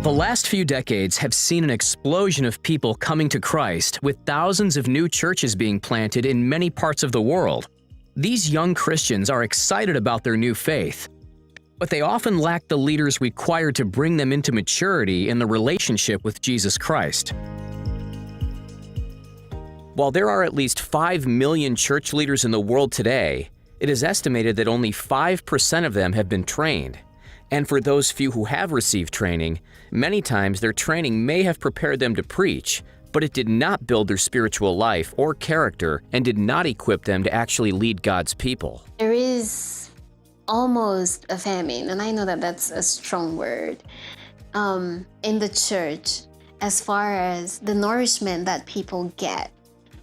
The last few decades have seen an explosion of people coming to Christ, with thousands of new churches being planted in many parts of the world. These young Christians are excited about their new faith, but they often lack the leaders required to bring them into maturity in the relationship with Jesus Christ. While there are at least 5 million church leaders in the world today, it is estimated that only 5% of them have been trained. And for those few who have received training, many times their training may have prepared them to preach, but it did not build their spiritual life or character and did not equip them to actually lead God's people. There is almost a famine, and I know that that's a strong word, in the church as far as the nourishment that people get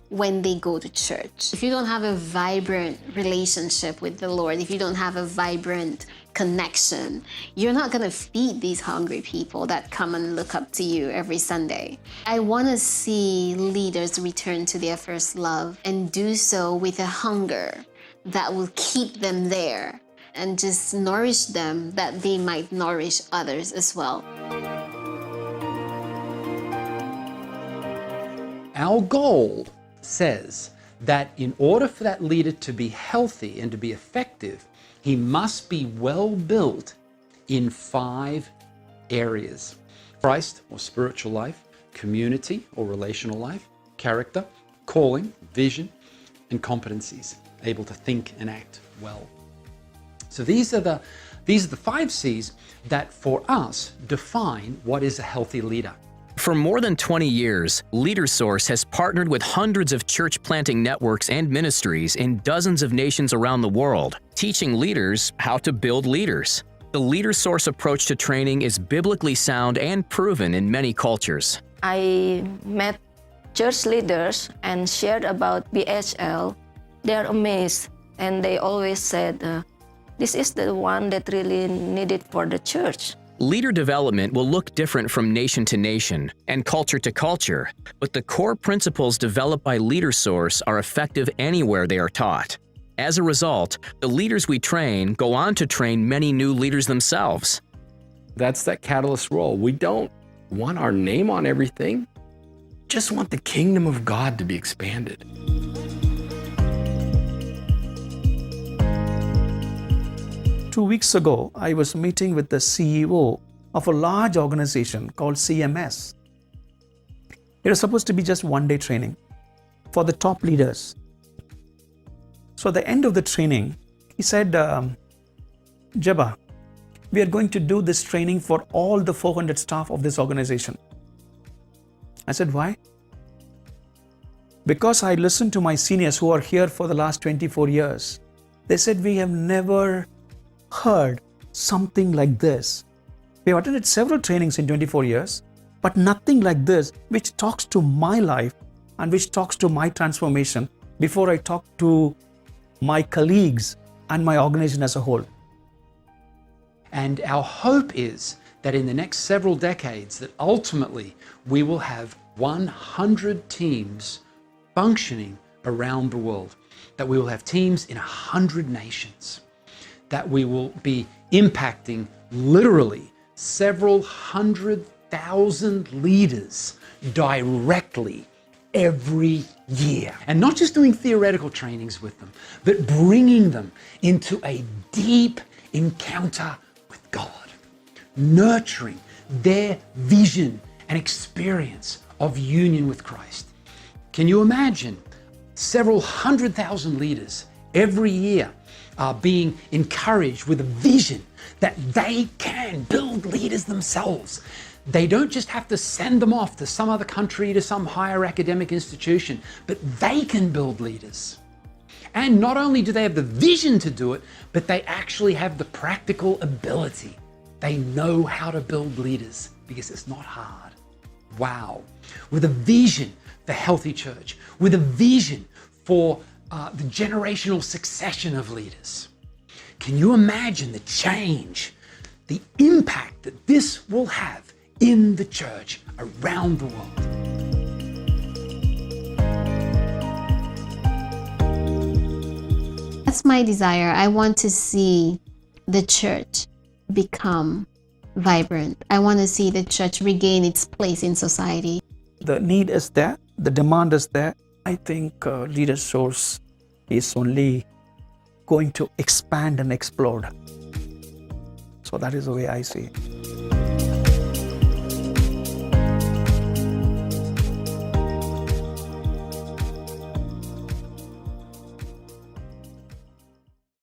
when they go to church. If you don't have a vibrant relationship with the Lord, if you don't have a vibrant connection, you're not gonna feed these hungry people that come and look up to you every Sunday. I wanna see leaders return to their first love and do so with a hunger that will keep them there and just nourish them that they might nourish others as well. Our goal says that in order for that leader to be healthy and to be effective, he must be well built in 5 areas: Christ or spiritual life, community or relational life, character, calling, vision, and competencies, able to think and act well. So these are the 5 C's that for us define what is a healthy leader. For more than 20 years, LeaderSource has partnered with hundreds of church planting networks and ministries in dozens of nations around the world, teaching leaders how to build leaders. The LeaderSource approach to training is biblically sound and proven in many cultures. I met church leaders and shared about BHL. They're amazed, and they always said, this is the one that really needed for the church. Leader development will look different from nation to nation and culture to culture, but the core principles developed by LeaderSource are effective anywhere they are taught. As a result, the leaders we train go on to train many new leaders themselves. That's that catalyst role. We don't want our name on everything, just want the kingdom of God to be expanded. Two weeks ago, I was meeting with the CEO of a large organization called CMS. It was supposed to be just one-day training for the top leaders. So at the end of the training, he said, Jeba, we are going to do this training for all the 400 staff of this organization. I said, why? Because I listened to my seniors who are here for the last 24 years. They said, we have never heard something like this. We have attended several trainings in 24 years, but nothing like this, which talks to my life and which talks to my transformation before I talk to my colleagues and my organization as a whole. And our hope is that in the next several decades, that ultimately we will have 100 teams functioning around the world, that we will have teams in 100 nations, that we will be impacting literally several 100,000 leaders directly every year. And not just doing theoretical trainings with them, but bringing them into a deep encounter with God, nurturing their vision and experience of union with Christ. Can you imagine several 100,000 leaders every year are being encouraged with a vision that they can build leaders themselves? They don't just have to send them off to some other country, to some higher academic institution, but they can build leaders. And not only do they have the vision to do it, but they actually have the practical ability. They know how to build leaders because it's not hard. Wow. With a vision for healthy church, with a vision for the generational succession of leaders. Can you imagine the change, the impact that this will have in the church around the world? That's my desire. I want to see the church become vibrant. I want to see the church regain its place in society. The need is there, the demand is there. I think LeaderSource is only going to expand and explode. So that is the way I see it.